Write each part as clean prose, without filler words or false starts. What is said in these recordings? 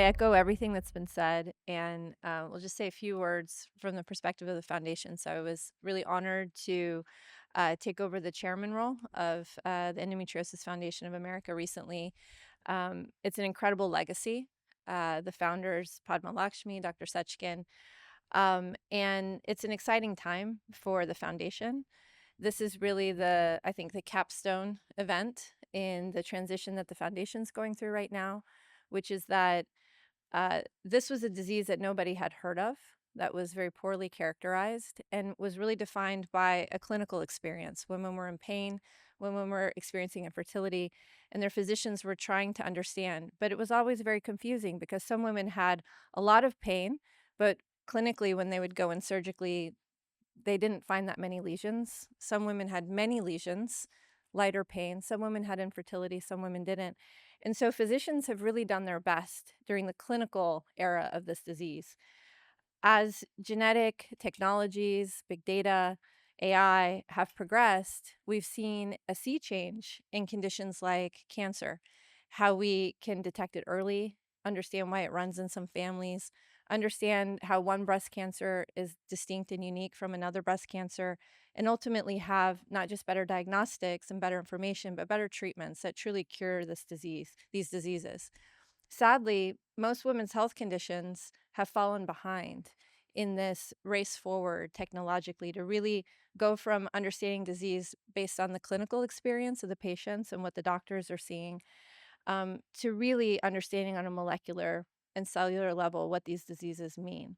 echo everything that's been said, and we'll just say a few words from the perspective of the foundation. So I was really honored to take over the chairman role of the Endometriosis Foundation of America recently. It's an incredible legacy. The founders, Padma Lakshmi, Dr. Seckin, and it's an exciting time for the foundation. This is really I think, the capstone event in the transition that the foundation's going through right now, which is that this was a disease that nobody had heard of, that was very poorly characterized, and was really defined by a clinical experience. Women were in pain, women were experiencing infertility, and their physicians were trying to understand. But it was always very confusing because some women had a lot of pain, but clinically, when they would go in surgically, they didn't find that many lesions. Some women had many lesions, lighter pain. Some women had infertility, some women didn't. And so physicians have really done their best during the clinical era of this disease. As genetic technologies, big data, AI have progressed, we've seen a sea change in conditions like cancer, how we can detect it early, understand why it runs in some families, understand how one breast cancer is distinct and unique from another breast cancer, and ultimately have not just better diagnostics and better information, but better treatments that truly cure these diseases. Sadly, most women's health conditions have fallen behind in this race forward technologically to really go from understanding disease based on the clinical experience of the patients and what the doctors are seeing, to really understanding on a molecular and cellular level what these diseases mean.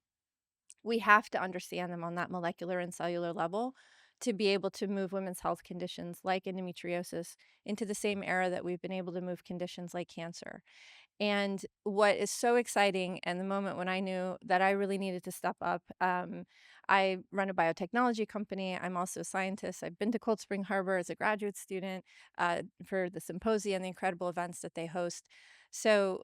We have to understand them on that molecular and cellular level to be able to move women's health conditions like endometriosis into the same era that we've been able to move conditions like cancer. And what is so exciting, and the moment when I knew that I really needed to step up, I run a biotechnology company. I'm also a scientist. I've been to Cold Spring Harbor as a graduate student for the symposium and the incredible events that they host. So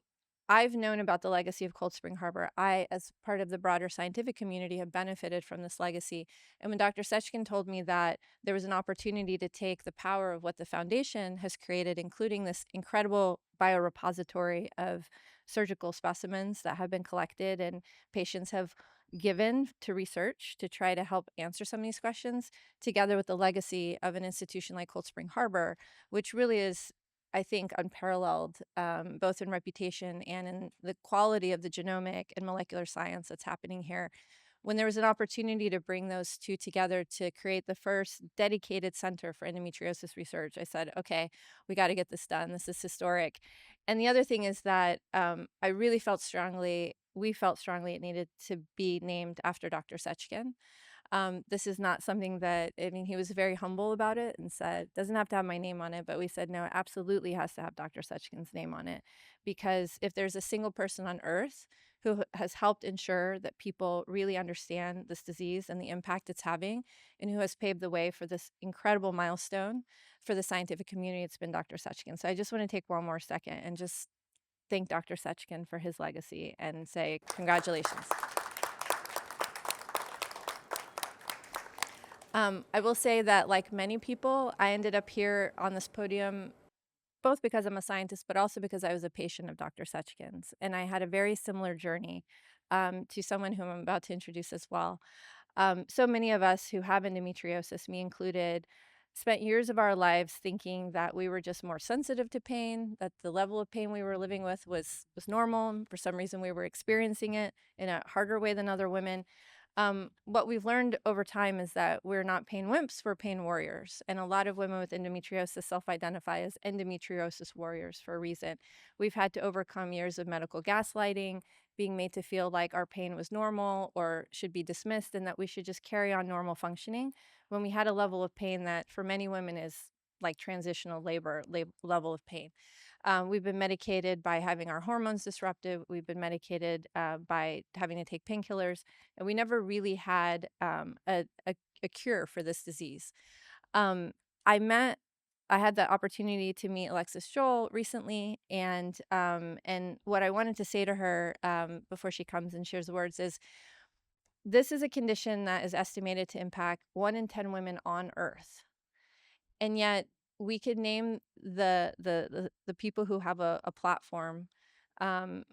I've known about the legacy of Cold Spring Harbor. I, as part of the broader scientific community, have benefited from this legacy. And when Dr. Seckin told me that there was an opportunity to take the power of what the foundation has created, including this incredible biorepository of surgical specimens that have been collected and patients have given to research to try to help answer some of these questions, together with the legacy of an institution like Cold Spring Harbor, which really is, I think, unparalleled, both in reputation and in the quality of the genomic and molecular science that's happening here. When there was an opportunity to bring those two together to create the first dedicated center for endometriosis research, I said, okay, we got to get this done. This is historic. And the other thing is that I really felt strongly, we felt strongly it needed to be named after Dr. Seckin. This is not something that, I mean, he was very humble about it and said, doesn't have to have my name on it, but we said, no, it absolutely has to have Dr. Seckin's name on it. Because if there's a single person on earth who has helped ensure that people really understand this disease and the impact it's having, and who has paved the way for this incredible milestone for the scientific community, it's been Dr. Seckin. So I just want to take one more second and just thank Dr. Seckin for his legacy and say congratulations. I will say that, like many people, I ended up here on this podium both because I'm a scientist, but also because I was a patient of Dr. Seckin's. And I had a very similar journey to someone whom I'm about to introduce as well. So many of us who have endometriosis, me included, spent years of our lives thinking that we were just more sensitive to pain, that the level of pain we were living with was normal. And for some reason, we were experiencing it in a harder way than other women. What we've learned over time is that we're not pain wimps, we're pain warriors. And a lot of women with endometriosis self-identify as endometriosis warriors for a reason. We've had to overcome years of medical gaslighting, being made to feel like our pain was normal or should be dismissed and that we should just carry on normal functioning when we had a level of pain that for many women is like transitional labor level of pain. We've been medicated by having our hormones disrupted. We've been medicated by having to take painkillers, and we never really had a cure for this disease. Um, I met, I had the opportunity to meet Alexis Joel recently, and what I wanted to say to her before she comes and shares the words is, this is a condition that is estimated to impact 1 in 10 women on Earth. And yet we could name the people who have a platform, um,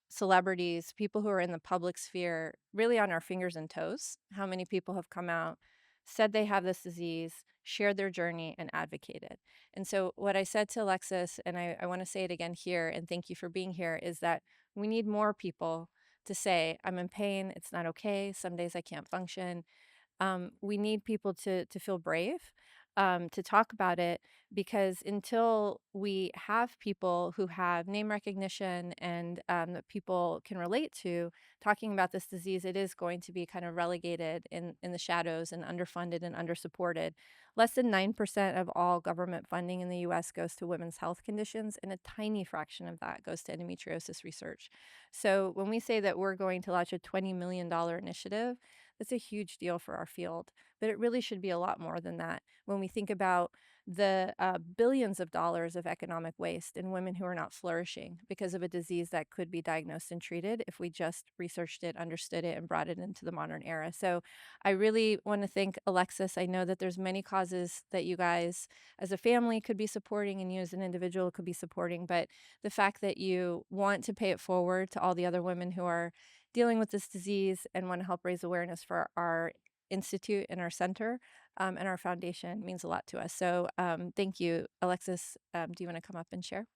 celebrities, people who are in the public sphere, really on our fingers and toes, how many people have come out, said they have this disease, shared their journey, and advocated. And so, what I said to Alexis, and I want to say it again here, and thank you for being here, is that we need more people to say, I'm in pain, it's not okay, some days I can't function. We need people to feel brave, to talk about it, because until we have people who have name recognition and that people can relate to talking about this disease, it is going to be kind of relegated in the shadows and underfunded and undersupported. Less than 9% of all government funding in the US goes to women's health conditions, and a tiny fraction of that goes to endometriosis research. So when we say that we're going to launch a $20 million initiative, that's a huge deal for our field, but it really should be a lot more than that when we think about the billions of dollars of economic waste in women who are not flourishing because of a disease that could be diagnosed and treated if we just researched it, understood it, and brought it into the modern era. So I really want to thank Alexis. I know that there's many causes that you guys as a family could be supporting and you as an individual could be supporting, but the fact that you want to pay it forward to all the other women who are dealing with this disease and want to help raise awareness for our institute and our center and our foundation means a lot to us. So thank you. Alexis, do you want to come up and share?